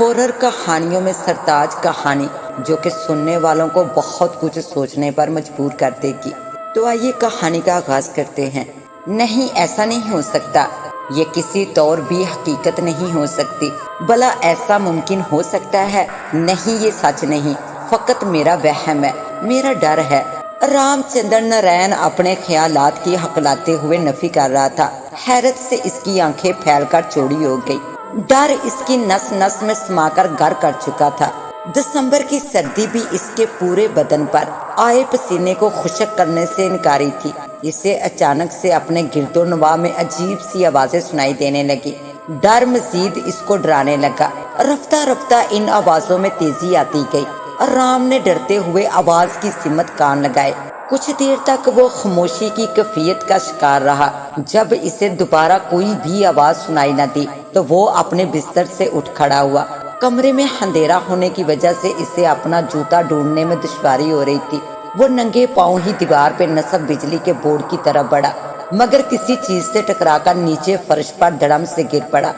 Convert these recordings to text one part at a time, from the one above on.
Horror کہانیوں میں سرتاج کہانی جو کہ سننے والوں کو بہت کچھ سوچنے پر مجبور کر دے گی۔ تو آئیے کہانی کا آغاز کرتے ہیں۔ نہیں، ایسا نہیں ہو سکتا، یہ کسی طور بھی حقیقت نہیں ہو سکتی۔ بھلا ایسا ممکن ہو سکتا ہے؟ نہیں، یہ سچ نہیں، فقط میرا وہم ہے، میرا ڈر ہے۔ رام چندر نارائن اپنے خیالات کی ہقلاتے ہوئے نفی کر رہا تھا۔ حیرت سے اس کی آنکھیں پھیل کر چوڑی ہو گئی۔ ڈر اس کی نس نس میں سما کر گر کر چکا تھا۔ دسمبر کی سردی بھی اس کے پورے بدن پر آئے پسینے کو خشک کرنے سے انکاری تھی۔ اسے اچانک سے اپنے گرد و نواح میں عجیب سی آوازیں سنائی دینے لگی۔ ڈر مزید اس کو ڈرانے لگا۔ رفتہ رفتہ ان آوازوں میں تیزی آتی گئی۔ رام نے ڈرتے ہوئے آواز کی سمت کان لگائے۔ کچھ دیر تک وہ خاموشی کی کیفیت کا شکار رہا۔ جب اسے دوبارہ کوئی بھی آواز سنائی نہ دی تو وہ اپنے بستر سے اٹھ کھڑا ہوا۔ کمرے میں اندھیرا ہونے کی وجہ سے اسے اپنا جوتا ڈھونڈنے میں دشواری ہو رہی تھی۔ وہ ننگے پاؤں ہی دیوار پہ نصب بجلی کے بورڈ کی طرف بڑھا، مگر کسی چیز سے ٹکرا کر نیچے فرش پر دڑم سے گر پڑا۔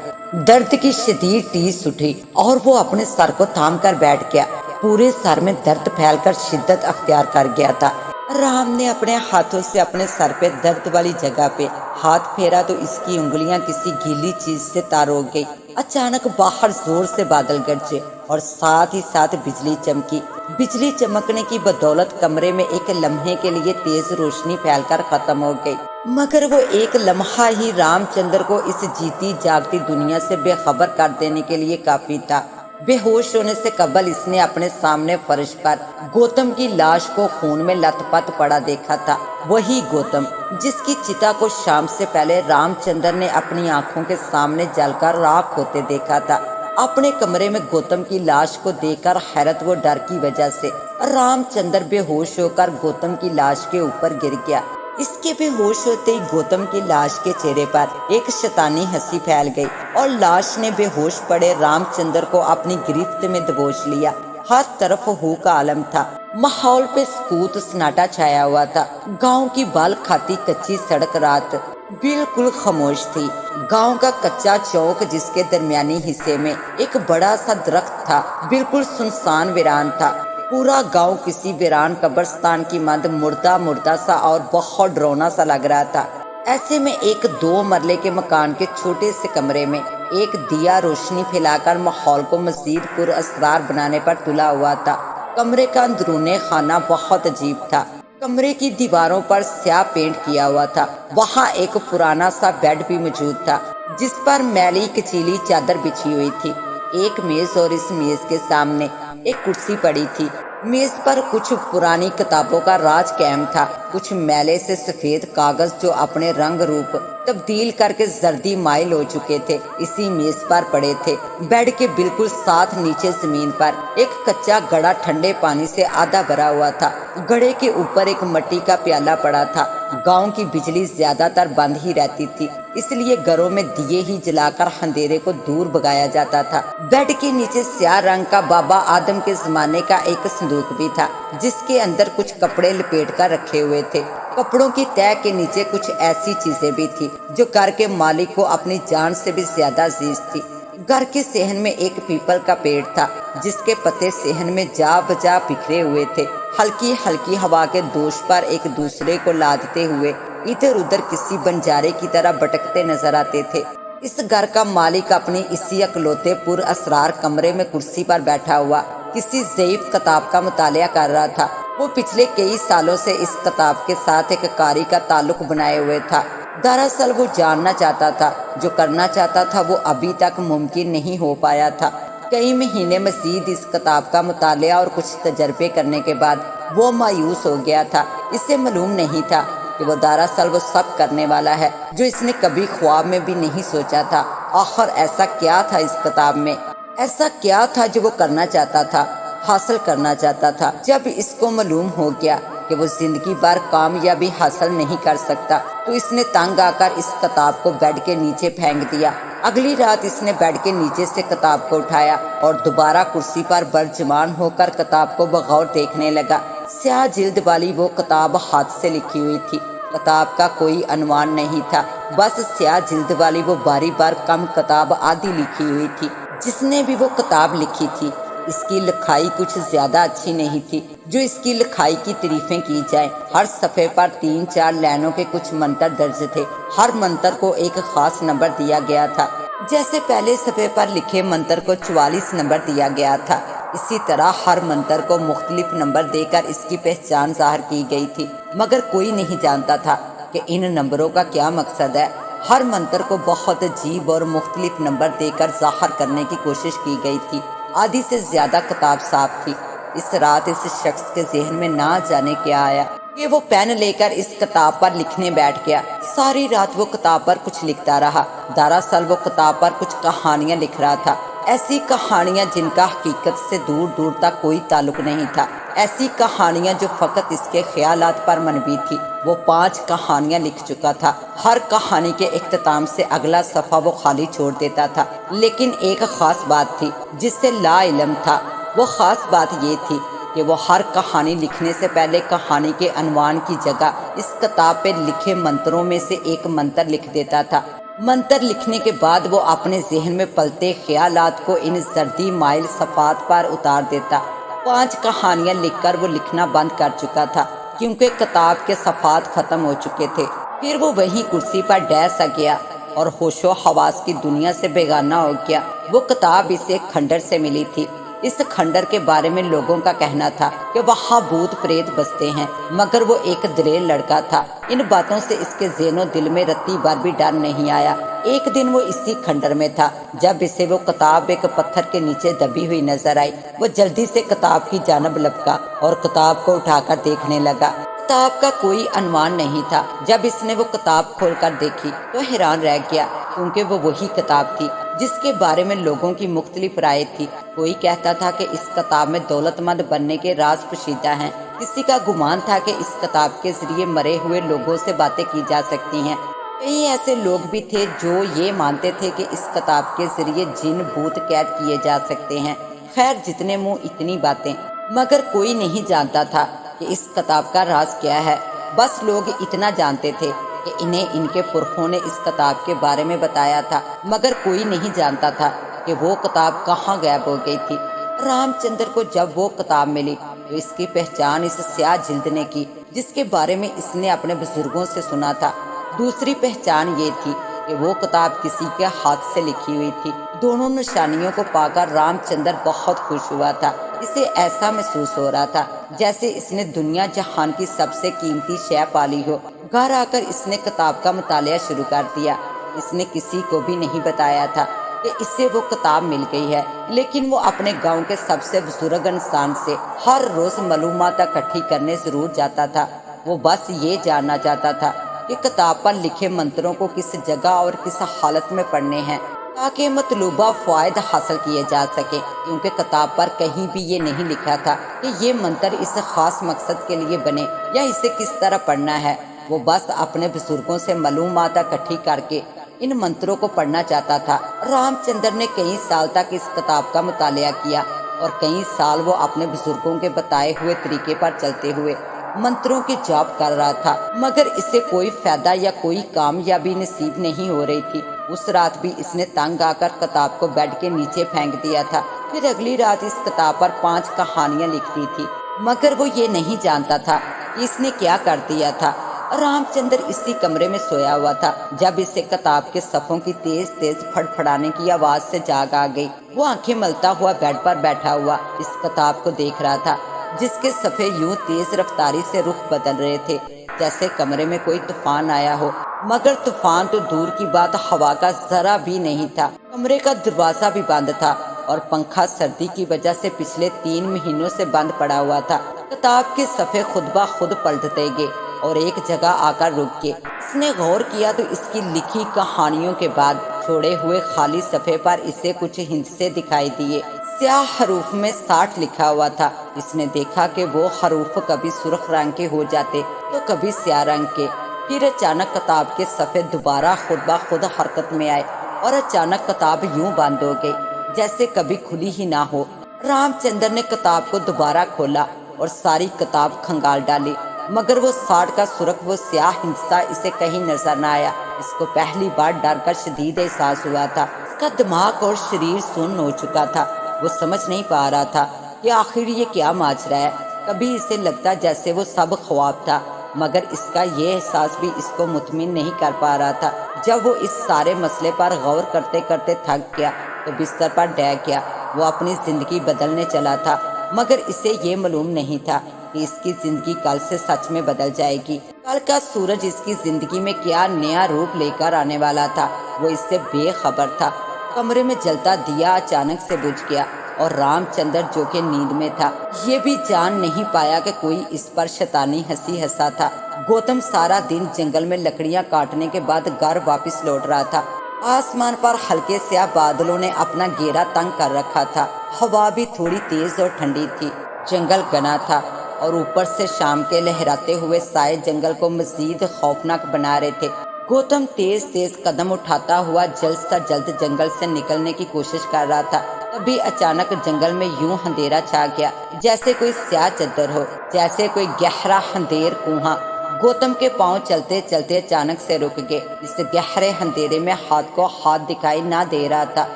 درد کی شدید ٹیس اٹھی اور وہ اپنے سر کو تھام کر بیٹھ گیا۔ پورے سر میں درد پھیل کر شدت اختیار کر گیا تھا۔ رام نے اپنے ہاتھوں سے اپنے سر پہ درد والی جگہ پہ ہاتھ پھیرا تو اس کی انگلیاں کسی گیلی چیز سے تار ہو گئی۔ اچانک باہر زور سے بادل گرجے اور ساتھ ہی ساتھ بجلی چمکی۔ بجلی چمکنے کی بدولت کمرے میں ایک لمحے کے لیے تیز روشنی پھیل کر ختم ہو گئی، مگر وہ ایک لمحہ ہی رام چندر کو اس جیتی جاگتی دنیا سے بے خبر کر دینے کے لیے کافی تھا۔ بے ہوش ہونے سے قبل اس نے اپنے سامنے فرش پر گوتم کی لاش کو خون میں لت پت پڑا دیکھا تھا۔ وہی گوتم جس کی چتا کو شام سے پہلے رام چندر نے اپنی آنکھوں کے سامنے جل کر راکھ ہوتے دیکھا تھا۔ اپنے کمرے میں گوتم کی لاش کو دیکھ کر حیرت و ڈر کی وجہ سے رام چندر بے ہوش ہو کر گوتم کی لاش کے اوپر گر گیا۔ اس کے بے ہوش ہوتے ہی گوتم کی لاش کے چہرے پر ایک شیطانی ہنسی پھیل گئی اور لاش نے بے ہوش پڑے رام چندر کو اپنی گرفت میں دبوچ لیا۔ ہر طرف ہو کا عالم تھا۔ ماحول پہ سکوت سناٹا چھایا ہوا تھا۔ گاؤں کی بال کھاتی کچی سڑک رات بالکل خاموش تھی۔ گاؤں کا کچا چوک جس کے درمیانی حصے میں ایک بڑا سا درخت تھا بالکل سنسان ویران تھا۔ پورا گاؤں کسی ویران قبرستان کی ماند مردہ مردہ سا اور بہت ڈرونا سا لگ رہا تھا۔ ایسے میں ایک 2 مرلے کے مکان کے چھوٹے سے کمرے میں ایک دیا روشنی پھیلا کر ماحول کو مزید پراسرار بنانے پر تلا ہوا تھا۔ کمرے کا اندرون خانہ بہت عجیب تھا۔ کمرے کی دیواروں پر سیاہ پینٹ کیا ہوا تھا۔ وہاں ایک پرانا سا بیڈ بھی موجود تھا جس پر میلی کچیلی چادر بچھی ہوئی تھی۔ ایک میز اور اس میز کے سامنے ایک کرسی پڑی تھی۔ میز پر کچھ پرانی کتابوں کا راج قائم تھا، کچھ میلے سے سفید کاغذ جو اپنے رنگ روپ تبدیل کر کے زردی مائل ہو چکے تھے اسی میز پر پڑے تھے۔ بیڈ کے بالکل ساتھ نیچے زمین پر ایک کچا گڑھا ٹھنڈے پانی سے آدھا بھرا ہوا تھا۔ گڑھے کے اوپر ایک مٹی کا پیالہ پڑا تھا۔ گاؤں کی بجلی زیادہ تر بند ہی رہتی تھی، اس لیے گھروں میں دیے ہی جلا کر اندھیرے کو دور بھگایا جاتا تھا۔ بیڈ کے نیچے سیاہ رنگ کا بابا آدم کے زمانے کا ایک صندوق بھی تھا جس کے اندر کچھ کپڑے لپیٹ کر رکھے ہوئے تھے۔ کپڑوں کی تہہ کے نیچے کچھ ایسی چیزیں بھی تھی جو گھر کے مالک کو اپنی جان سے بھی زیادہ عزیز تھی۔ گھر کے صحن میں ایک پیپل کا پیڑ تھا جس کے پتے صحن میں جا بجا بکھرے ہوئے تھے۔ ہلکی ہلکی ہوا کے دوش پر ایک دوسرے کو لادتے ہوئے ادھر ادھر کسی بنجارے کی طرح بٹکتے نظر آتے تھے۔ اس گھر کا مالک اپنی اسی اکلوتے پر اسرار کمرے میں کرسی پر بیٹھا ہوا کسی ضعیف کتاب کا مطالعہ کر رہا تھا۔ وہ پچھلے کئی سالوں سے اس کتاب کے ساتھ ایک کاری کا تعلق بنائے ہوئے تھا۔ دراصل وہ جاننا چاہتا تھا، جو کرنا چاہتا تھا وہ ابھی تک ممکن نہیں ہو پایا تھا۔ کئی مہینے مزید اس کتاب کا مطالعہ اور کچھ تجربے کرنے کے بعد وہ مایوس ہو گیا تھا۔ اسے معلوم نہیں تھا کہ وہ دراصل وہ سب کرنے والا ہے جو اس نے کبھی خواب میں بھی نہیں سوچا تھا۔ آخر ایسا کیا تھا اس کتاب میں؟ ایسا کیا تھا جو وہ کرنا چاہتا تھا، حاصل کرنا چاہتا تھا؟ جب اس کو معلوم ہو گیا کہ وہ زندگی بھر کامیابی حاصل نہیں کر سکتا تو اس نے تنگ آ کر اس کتاب کو بیڈ کے نیچے پھینک دیا۔ اگلی رات اس نے بیڈ کے نیچے سے کتاب کو اٹھایا اور دوبارہ کرسی پر برجمان ہو کر کتاب کو بغور دیکھنے لگا۔ سیاہ جلد والی وہ کتاب ہاتھ سے لکھی ہوئی تھی۔ کتاب کا کوئی عنوان نہیں تھا، بس سیاہ جلد والی وہ باری بار کم کتاب آدھی لکھی ہوئی تھی۔ جس نے بھی وہ کتاب لکھی تھی، اس کی لکھائی کچھ زیادہ اچھی نہیں تھی جو اس کی لکھائی کی تعریفیں کی جائیں۔ ہر صفحے پر 3-4 لائنوں کے کچھ منتر درج تھے۔ ہر منتر کو ایک خاص نمبر دیا گیا تھا، جیسے پہلے صفحے پر لکھے منتر کو 44 نمبر دیا گیا تھا، اسی طرح ہر منتر کو مختلف نمبر دے کر اس کی پہچان ظاہر کی گئی تھی، مگر کوئی نہیں جانتا تھا کہ ان نمبروں کا کیا مقصد ہے۔ ہر منتر کو بہت عجیب اور مختلف نمبر دے کر ظاہر کرنے کی کوشش کی گئی تھی۔ آدھی سے زیادہ کتاب صاف تھی۔ اس رات اس شخص کے ذہن میں نہ جانے کیا آیا کہ وہ پین لے کر اس کتاب پر لکھنے بیٹھ گیا۔ ساری رات وہ کتاب پر کچھ لکھتا رہا۔ دراصل وہ کتاب پر کچھ کہانیاں لکھ رہا تھا، ایسی کہانیاں جن کا حقیقت سے دور دور تک کوئی تعلق نہیں تھا، ایسی کہانیاں جو فقط اس کے خیالات پر منبی تھی۔ وہ 5 کہانیاں لکھ چکا تھا۔ ہر کہانی کے اختتام سے اگلا صفحہ وہ خالی چھوڑ دیتا تھا، لیکن ایک خاص بات تھی جس سے لا علم تھا۔ وہ خاص بات یہ تھی کہ وہ ہر کہانی لکھنے سے پہلے کہانی کے عنوان کی جگہ اس کتاب پہ لکھے منتروں میں سے ایک منتر لکھ دیتا تھا۔ منتر لکھنے کے بعد وہ اپنے ذہن میں پلتے خیالات کو ان زردی مائل صفحات پر اتار دیتا۔ 5 کہانیاں لکھ کر وہ لکھنا بند کر چکا تھا، کیونکہ کتاب کے صفحات ختم ہو چکے تھے۔ پھر وہ وہیں کرسی پر ڈیس سا گیا اور ہوش و حواس کی دنیا سے بیگانہ ہو گیا۔ وہ کتاب اسے کھنڈر سے ملی تھی۔ اس کھنڈر کے بارے میں لوگوں کا کہنا تھا کہ وہاں بھوت پریت بستے ہیں، مگر وہ ایک دلیر لڑکا تھا۔ ان باتوں سے اس کے ذہن و دل میں رتی بھر بھی ڈر نہیں آیا۔ ایک دن وہ اسی کھنڈر میں تھا جب اسے وہ کتاب ایک پتھر کے نیچے دبی ہوئی نظر آئی۔ وہ جلدی سے کتاب کی جانب لپکا اور کتاب کو اٹھا کر دیکھنے لگا۔ کتاب کا کوئی عنوان نہیں تھا۔ جب اس نے وہ کتاب کھول کر دیکھی تو حیران رہ گیا، کیونکہ وہ وہی کتاب تھی جس کے بارے میں لوگوں کی مختلف رائے تھی۔ کوئی کہتا تھا کہ اس کتاب میں دولت مند بننے کے راز پوشیدہ ہیں، کسی کا گمان تھا کہ اس کتاب کے ذریعے مرے ہوئے لوگوں سے باتیں کی جا سکتی ہیں۔ کئی ایسے لوگ بھی تھے جو یہ مانتے تھے کہ اس کتاب کے ذریعے جن بھوت قید کیے جا سکتے ہیں۔ خیر، جتنے منہ اتنی باتیں، مگر کوئی نہیں جانتا تھا کہ اس کتاب کا راز کیا ہے۔ بس لوگ اتنا جانتے تھے کہ انہیں ان کے پرکھوں نے اس کتاب کے بارے میں بتایا تھا، مگر کوئی نہیں جانتا تھا کہ وہ کتاب کہاں غائب ہو گئی تھی۔ رام چندر کو جب وہ کتاب ملی تو اس کی پہچان اس سیاہ جلد نے کی جس کے بارے میں اس نے اپنے بزرگوں سے سنا تھا۔ دوسری پہچان یہ تھی کہ وہ کتاب کسی کے ہاتھ سے لکھی ہوئی تھی۔ دونوں نشانیوں کو پا کر رام چندر بہت خوش ہوا تھا۔ اسے ایسا محسوس ہو رہا تھا جیسے اس نے دنیا جہان کی سب سے قیمتی شے پالی ہو۔ گھر آ کر اس نے کتاب کا مطالعہ شروع کر دیا۔ اس نے کسی کو بھی نہیں بتایا تھا کہ اسے وہ کتاب مل گئی ہے، لیکن وہ اپنے گاؤں کے سب سے بزرگ انسان سے ہر روز معلومات اکٹھی کرنے ضرور جاتا تھا۔ وہ بس یہ جاننا چاہتا تھا کہ کتاب پر لکھے منتروں کو کس جگہ اور کس حالت میں پڑھنے ہیں تاکہ مطلوبہ فوائد حاصل کیے جا سکیں، کیونکہ کتاب پر کہیں بھی یہ نہیں لکھا تھا کہ یہ منتر اس خاص مقصد کے لیے بنے یا اسے کس طرح پڑھنا ہے۔ وہ بس اپنے بزرگوں سے معلومات اکٹھی کر کے ان منتروں کو پڑھنا چاہتا تھا۔ رام چندر نے کئی سال تک اس کتاب کا مطالعہ کیا اور کئی سال وہ اپنے بزرگوں کے بتائے ہوئے طریقے پر چلتے ہوئے منتروں کی جاب کر رہا تھا، مگر اسے کوئی فائدہ یا کوئی کامیابی نصیب نہیں ہو رہی تھی۔ اس رات بھی اس نے تنگ آ کر کتاب کو بیڈ کے نیچے پھینک دیا تھا۔ پھر اگلی رات اس کتاب پر 5 کہانیاں لکھ دی تھی، مگر وہ یہ نہیں جانتا تھا کہ اس نے کیا کر دیا تھا۔ رام چندر اسی کمرے میں سویا ہوا تھا جب اسے کتاب کے صفحوں کی تیز تیز پھڑ پھڑانے کی آواز سے جاگ آ گئی۔ وہ آنکھیں ملتا ہوا بیڈ پر بیٹھا ہوا اس کتاب کو دیکھ رہا تھا جس کے صفحے یوں تیز رفتاری سے رخ بدل رہے تھے جیسے کمرے میں کوئی طوفان آیا ہو، مگر طوفان تو دور کی بات ہوا کا ذرا بھی نہیں تھا۔ کمرے کا دروازہ بھی بند تھا اور پنکھا سردی کی وجہ سے پچھلے 3 مہینوں سے بند پڑا ہوا تھا۔ کتاب کے صفحے خود بخود پلٹتے گئے اور ایک جگہ آ کر رک گئے۔ اس نے غور کیا تو اس کی لکھی کہانیوں کے بعد چھوڑے ہوئے خالی صفحے پر اسے کچھ ہندسے دکھائی دیے۔ سیاہ حروف میں 60 لکھا ہوا تھا۔ اس نے دیکھا کہ وہ حروف کبھی سرخ رنگ کے ہو جاتے تو کبھی سیاہ رنگ کے۔ پھر اچانک کتاب کے صفحے دوبارہ خود بخود حرکت میں آئے اور اچانک کتاب یوں بند ہو گئی جیسے کبھی کھلی ہی نہ ہو۔ رام چندر نے کتاب کو دوبارہ کھولا اور ساری کتاب کھنگال ڈالی، مگر وہ 60 کا سرخ وہ سیاہ ہندسہ اسے کہیں نظر نہ آیا۔ اس کو پہلی بار ڈر کا شدید احساس ہوا تھا۔ اس کا دماغ اور شریر سن ہو چکا تھا۔ وہ سمجھ نہیں پا رہا تھا کہ آخر یہ کیا ماجرا ہے۔ کبھی اسے لگتا جیسے وہ سب خواب تھا، مگر اس کا یہ احساس بھی اس کو مطمئن نہیں کر پا رہا تھا۔ جب وہ اس سارے مسئلے پر غور کرتے کرتے تھک گیا تو بستر پر ڈیگ گیا۔ وہ اپنی زندگی بدلنے چلا تھا، مگر اسے یہ معلوم نہیں تھا کہ اس کی زندگی کل سے سچ میں بدل جائے گی۔ کل کا سورج اس کی زندگی میں کیا نیا روپ لے کر آنے والا تھا، وہ اس سے بے خبر تھا۔ کمرے میں جلتا دیا اچانک سے بجھ گیا اور رام چندر جو کہ نیند میں تھا یہ بھی جان نہیں پایا کہ کوئی اس پر شیطانی ہنسی ہنسا تھا۔ گوتم سارا دن جنگل میں لکڑیاں کاٹنے کے بعد گھر واپس لوٹ رہا تھا۔ آسمان پر ہلکے سیاہ بادلوں نے اپنا گھیرا تنگ کر رکھا تھا۔ ہوا بھی تھوڑی تیز اور ٹھنڈی تھی۔ جنگل گھنا تھا اور اوپر سے شام کے لہراتے ہوئے سائے جنگل کو مزید خوفناک بنا رہے تھے۔ گوتم تیز تیز قدم اٹھاتا ہوا جلد سے جلد جنگل سے نکلنے کی کوشش کر رہا تھا۔ تبھی اچانک جنگل میں یوں اندھیرا چھا گیا جیسے کوئی سیاہ چادر ہو، جیسے کوئی گہرا اندھیر کنواں۔ گوتم کے پاؤں چلتے چلتے اچانک سے رک گئے۔ اس گہرے اندھیرے میں ہاتھ کو ہاتھ دکھائی نہ دے رہا تھا۔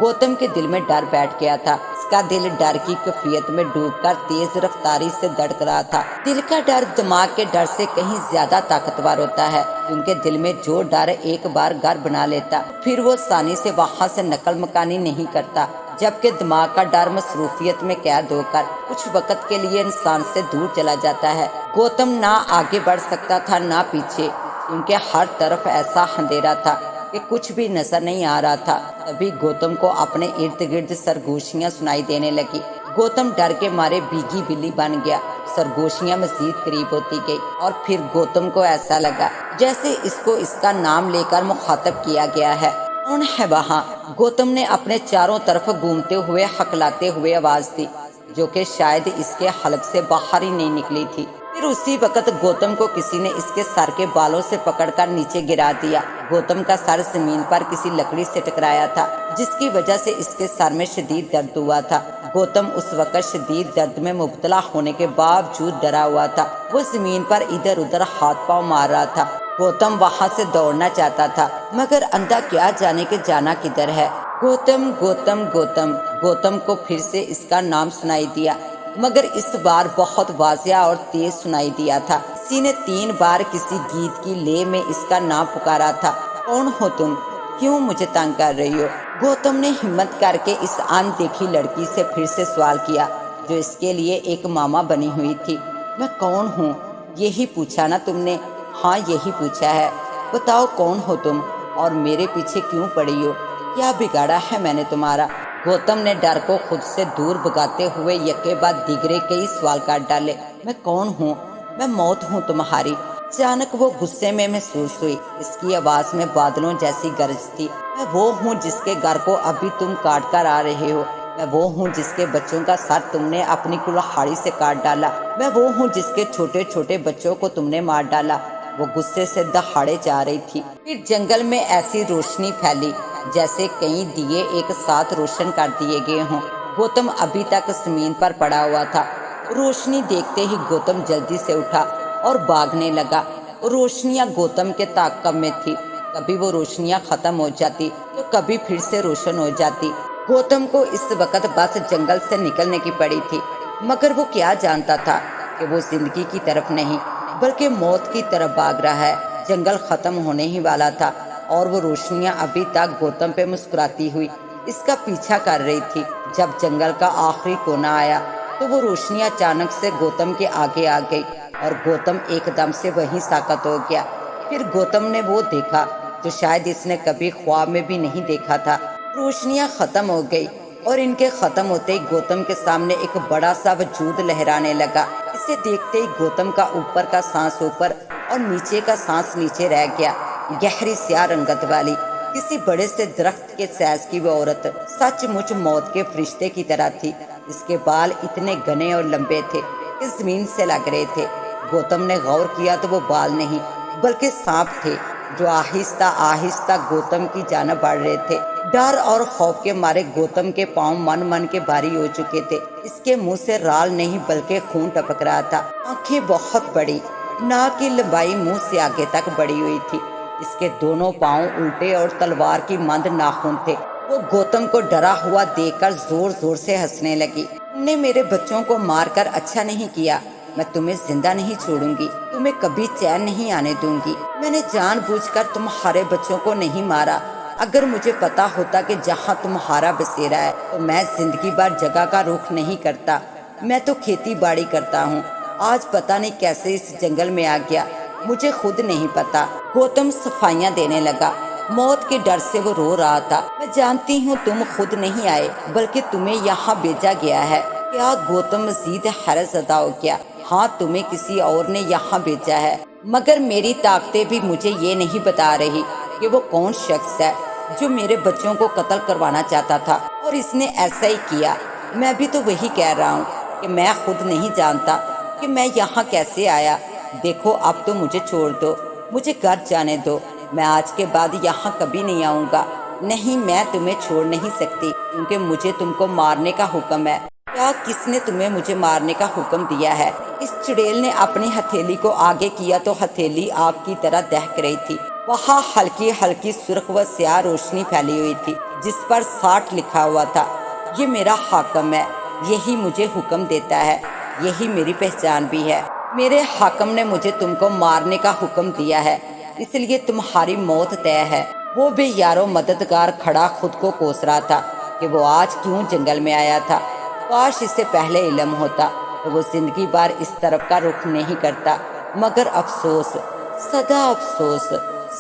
گوتم کے دل میں ڈر بیٹھ گیا تھا۔ اس کا دل ڈر کی کیفیت میں ڈوب کر تیز رفتاری سے دھڑک رہا تھا۔ دل کا ڈر دماغ کے ڈر سے کہیں زیادہ طاقتور ہوتا ہے، کیونکہ دل میں جو ڈر ایک بار گھر بنا لیتا پھر وہ آسانی سے وہاں سے نقل مکانی نہیں کرتا، جبکہ دماغ کا ڈر مصروفیت میں قید ہو کر کچھ وقت کے لیے انسان سے دور چلا جاتا ہے۔ گوتم نہ آگے بڑھ سکتا تھا نہ پیچھے، کیونکہ ہر طرف ایسا اندھیرا تھا کہ کچھ بھی نظر نہیں آ رہا تھا۔ تبھی گوتم کو اپنے ارد گرد سرگوشیاں سنائی دینے لگی۔ گوتم ڈر کے مارے بھیگی بلی بن گیا۔ سرگوشیاں مزید قریب ہوتی گئی اور پھر گوتم کو ایسا لگا جیسے اس کو اس کا نام لے کر مخاطب کیا گیا ہے۔ کون ہے وہاں؟ گوتم نے اپنے چاروں طرف گھومتے ہوئے ہکلاتے ہوئے آواز دی، جو کہ شاید اس کے حلق سے باہر ہی نہیں نکلی تھی۔ پھر اسی وقت گوتم کو کسی نے اس کے سر کے بالوں سے پکڑ کر نیچے گرا دیا۔ گوتم کا سر زمین پر کسی لکڑی سے ٹکرایا تھا، جس کی وجہ سے اس کے سر میں شدید درد ہوا تھا۔ گوتم اس وقت شدید درد میں مبتلا ہونے کے باوجود ڈرا ہوا تھا۔ وہ زمین پر ادھر ادھر ہاتھ پاؤں مار رہا تھا۔ گوتم وہاں سے دوڑنا چاہتا تھا، مگر اندھا کیا جانے کہ جانا کدھر ہے۔ گوتم گوتم گوتم۔ گوتم کو پھر سے اس کا نام سنائی دیا، مگر اس بار بہت واضح اور تیز سنائی دیا تھا۔ کسی نے 3 بار کسی گیت کی لے میں اس کا نام پکارا تھا۔ کون ہو تم؟ کیوں مجھے تنگ کر رہی ہو؟ گوتم نے ہمت کر کے اس ان دیکھی لڑکی سے پھر سے سوال کیا، جو اس کے لیے ایک ماما بنی ہوئی تھی۔ میں کون ہوں؟ یہی پوچھا نا تم نے؟ ہاں یہی پوچھا ہے۔ بتاؤ کون ہو تم اور میرے پیچھے کیوں پڑی ہو؟ کیا بگاڑا ہے میں نے تمہارا؟ گوتم نے ڈر کو خود سے دور بھگاتے ہوئے یکے بعد دیگرے کئی سوال کاٹ ڈالے۔ میں کون ہوں؟ میں موت ہوں تمہاری۔ اچانک وہ غصے میں محسوس ہوئی۔ اس کی آواز میں بادلوں جیسی گرج تھی۔ میں وہ ہوں جس کے گھر کو ابھی تم کاٹ کر آ رہے ہو۔ میں وہ ہوں جس کے بچوں کا سر تم نے اپنی کلہاڑی سے کاٹ ڈالا۔ میں وہ ہوں جس کے چھوٹے چھوٹے بچوں کو تم نے مار ڈالا۔ وہ غصے سے دہاڑے جا رہی تھی۔ پھر جنگل میں ایسی روشنی پھیلی جیسے کئی دیے ایک ساتھ روشن کر دیے گئے ہوں۔ گوتم ابھی تک زمین پر پڑا ہوا تھا۔ روشنی دیکھتے ہی گوتم جلدی سے اٹھا اور بھاگنے لگا۔ روشنیاں گوتم کے تعاقب میں تھی۔ کبھی وہ روشنیاں ختم ہو جاتی تو کبھی پھر سے روشن ہو جاتی۔ گوتم کو اس وقت بس جنگل سے نکلنے کی پڑی تھی، مگر وہ کیا جانتا تھا کہ وہ زندگی کی طرف نہیں بلکہ موت کی طرف بھاگ رہا ہے۔ جنگل ختم ہونے ہی والا تھا اور وہ روشنیاں ابھی تک گوتم پہ مسکراتی ہوئی اس کا پیچھا کر رہی تھی۔ جب جنگل کا آخری کونا آیا تو وہ روشنیاں اچانک سے گوتم کے آگے آ گئی اور گوتم ایک دم سے وہیں ساکت ہو گیا۔ پھر گوتم نے وہ دیکھا جو شاید اس نے کبھی خواب میں بھی نہیں دیکھا تھا۔ روشنیاں ختم ہو گئی اور ان کے ختم ہوتے ہی گوتم کے سامنے ایک بڑا سا وجود لہرانے لگا۔ اسے دیکھتے ہی گوتم کا اوپر کا سانس اوپر اور نیچے کا سانس نیچے رہ گیا۔ گہری سیاہ رنگت والی کسی بڑے سے درخت کے سائز کی وہ عورت سچ مچ موت کے فرشتے کی طرح تھی۔ اس کے بال اتنے گھنے اور لمبے تھے کہ زمین سے لگ رہے تھے۔ گوتم نے غور کیا تو وہ بال نہیں بلکہ سانپ تھے جو آہستہ آہستہ گوتم کی جانب بڑھ رہے تھے۔ ڈر اور خوف کے مارے گوتم کے پاؤں من کے بھاری ہو چکے تھے۔ اس کے منہ سے رال نہیں بلکہ خون ٹپک رہا تھا۔ آنکھیں بہت بڑی، ناک کی لمبائی منہ سے آگے تک بڑھی ہوئی تھی۔ اس کے دونوں پاؤں الٹے اور تلوار کی ماند ناخن تھے۔ وہ گوتم کو ڈرا ہوا دیکھ کر زور زور سے ہنسنے لگی۔ تم نے میرے بچوں کو مار کر اچھا نہیں کیا، میں تمہیں زندہ نہیں چھوڑوں گی، تمہیں کبھی چین نہیں آنے دوں گی۔ میں نے جان بوجھ کر تمہارے بچوں کو نہیں مارا، اگر مجھے پتا ہوتا کہ جہاں تمہارا بسیرا ہے تو میں زندگی بھر جگہ کا رخ نہیں کرتا۔ میں تو کھیتی باڑی کرتا ہوں، آج پتا نہیں کیسے اس جنگل میں آ گیا، مجھے خود نہیں پتا۔ گوتم صفائیاں دینے لگا، موت کے ڈر سے وہ رو رہا تھا۔ میں جانتی ہوں تم خود نہیں آئے بلکہ تمہیں یہاں بھیجا گیا ہے۔ کیا گوتم مزید حیرت زدہ ہو گیا۔ ہاں، تمہیں کسی اور نے یہاں بھیجا ہے، مگر میری طاقتیں بھی مجھے یہ نہیں بتا رہی کہ وہ کون شخص ہے جو میرے بچوں کو قتل کروانا چاہتا تھا، اور اس نے ایسا ہی کیا۔ میں بھی تو وہی کہہ رہا ہوں کہ میں خود نہیں جانتا کہ میں یہاں کیسے آیا۔ دیکھو اب تو مجھے چھوڑ دو، مجھے گھر جانے دو، میں آج کے بعد یہاں کبھی نہیں آؤں گا۔ نہیں، میں تمہیں چھوڑ نہیں سکتی کیونکہ مجھے تم کو مارنے کا حکم ہے۔ کیا کس نے تمہیں مجھے مارنے کا حکم دیا ہے؟ اس چڑیل نے اپنی ہتھیلی کو آگے کیا تو ہتھیلی آگ کی طرح دہک رہی تھی۔ وہاں ہلکی ہلکی سرخ و سیاہ روشنی پھیلی ہوئی تھی جس پر 60 لکھا ہوا تھا۔ یہ میرا حاکم ہے، یہی مجھے حکم دیتا ہے، یہی میری پہچان بھی ہے۔ میرے حاکم نے مجھے تم کو مارنے کا حکم دیا ہے، اس لیے تمہاری موت طے ہے۔ وہ بے یارو مددگار کھڑا خود کو کوس رہا تھا کہ وہ آج کیوں جنگل میں آیا تھا۔ کاش اسے پہلے علم ہوتا تو وہ زندگی بھر اس طرف کا رخ نہیں کرتا، مگر افسوس، سدا افسوس،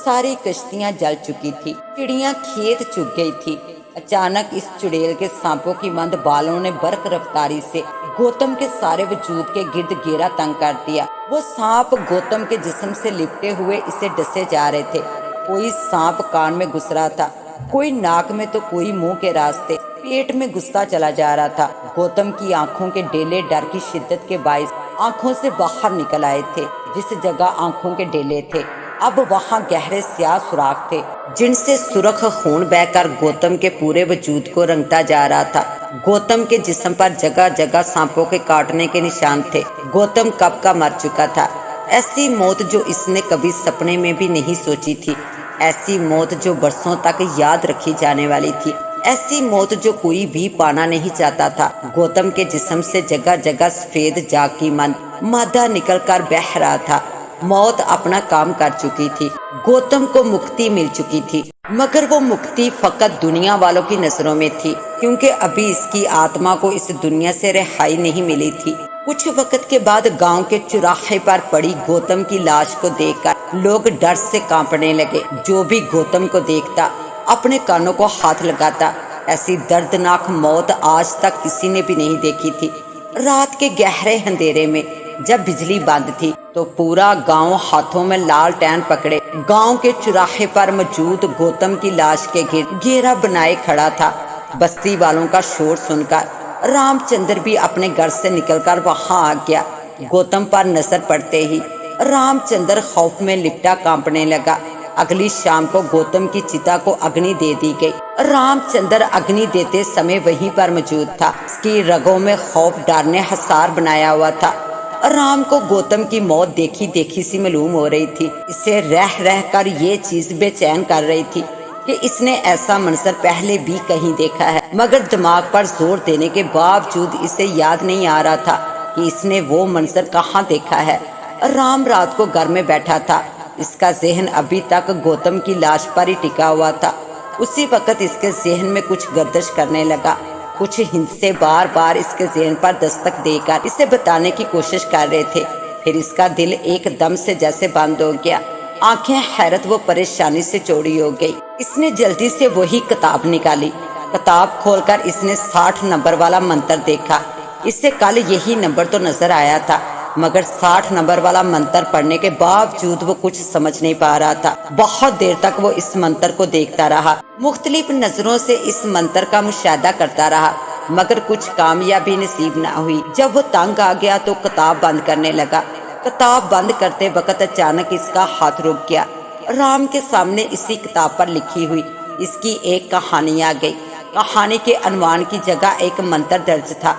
ساری کشتیاں جل چکی تھی، چڑیاں کھیت چگ گئی تھی۔ اچانک اس چڑیل کے سانپوں کی مند بالوں نے برق رفتاری سے گوتم کے سارے وجود کے گرد گھیرا تنگ کر دیا۔ وہ سانپ گوتم کے جسم سے لپٹے ہوئے اسے ڈسے جا رہے تھے۔ کوئی سانپ کان میں گھس رہا تھا، کوئی ناک میں تو کوئی منہ کے راستے، پیٹ میں گھستا چلا جا رہا تھا۔ گوتم کی آنکھوں کے ڈیلے ڈر کی شدت کے باعث آنکھوں سے باہر نکل آئے تھے۔ جس جگہ آنکھوں کے ڈیلے تھے اب وہاں گہرے سیاہ سوراخ تھے جن سے سرخ خون بہہ کر گوتم کے پورے وجود کو رنگتا جا رہا تھا۔ گوتم کے جسم پر جگہ جگہ سانپوں کے کاٹنے کے نشان تھے۔ گوتم کب کا مر چکا تھا۔ ایسی موت جو اس نے کبھی سپنے میں بھی نہیں سوچی تھی، ایسی موت جو برسوں تک یاد رکھی جانے والی تھی، ایسی موت جو کوئی بھی پانا نہیں چاہتا تھا۔ گوتم کے جسم سے جگہ جگہ سفید جاگ کی مادہ نکل کر بہہ رہا تھا۔ موت اپنا کام کر چکی تھی، گوتم کو مکتی مل چکی تھی، مگر وہ مکتی فقط دنیا والوں کی نظروں میں تھی، کیونکہ ابھی اس کی آتما کو اس دنیا سے رہائی نہیں ملی تھی۔ کچھ وقت کے بعد گاؤں کے چوراہے پر پڑی گوتم کی لاش کو دیکھ کر لوگ ڈر سے کانپنے لگے۔ جو بھی گوتم کو دیکھتا اپنے کانوں کو ہاتھ لگاتا۔ ایسی دردناک موت آج تک کسی نے بھی نہیں دیکھی تھی۔ رات کے گہرے اندھیرے میں جب بجلی بند تھی تو پورا گاؤں ہاتھوں میں لالٹین پکڑے گاؤں کے چوراہے پر موجود گوتم کی لاش کے گرد گھیرا بنائے کھڑا تھا۔ بستی والوں کا شور سن کر رام چندر بھی اپنے گھر سے نکل کر وہاں آ گیا۔ گوتم پر نظر پڑتے ہی رام چندر خوف میں لپٹا کانپنے لگا۔ اگلی شام کو گوتم کی چتا کو اگنی دے دی گئی۔ رام چندر اگنی دیتے سمے وہیں پر موجود تھا۔ اس کی رگوں میں خوف ڈر نے حصار بنایا ہوا تھا۔ رام کو گوتم کی موت دیکھی دیکھی سی معلوم ہو رہی تھی۔ اسے رہ رہ کر یہ چیز بے چین کر رہی تھی کہ اس نے ایسا منظر پہلے بھی کہیں دیکھا ہے، مگر دماغ پر زور دینے کے باوجود اسے یاد نہیں آ رہا تھا کہ اس نے وہ منظر کہاں دیکھا ہے۔ رام رات کو گھر میں بیٹھا تھا، اس کا ذہن ابھی تک گوتم کی لاش پر ہی ٹکا ہوا تھا۔ اسی وقت اس کے ذہن میں کچھ گردش کرنے لگا۔ کچھ ہندسے بار بار اس کے ذہن پر دستک دے کر اسے بتانے کی کوشش کر رہے تھے۔ پھر اس کا دل ایک دم سے جیسے بند ہو گیا، آنکھیں حیرت و پریشانی سے چوڑی ہو گئی۔ اس نے جلدی سے وہی کتاب نکالی۔ کتاب کھول کر اس نے 60 نمبر والا منتر دیکھا۔ اس سے کل یہی نمبر تو نظر آیا تھا، مگر 60 نمبر والا منتر پڑھنے کے باوجود وہ کچھ سمجھ نہیں پا رہا تھا۔ بہت دیر تک وہ اس منتر کو دیکھتا رہا، مختلف نظروں سے اس منتر کا مشاہدہ کرتا رہا، مگر کچھ کامیابی نصیب نہ ہوئی۔ جب وہ تنگ آ گیا تو کتاب بند کرنے لگا۔ کتاب بند کرتے وقت اچانک اس کا ہاتھ رک گیا۔ رام کے سامنے اسی کتاب پر لکھی ہوئی اس کی ایک کہانی آ گئی۔ کہانی کے عنوان کی جگہ ایک منتر درج تھا۔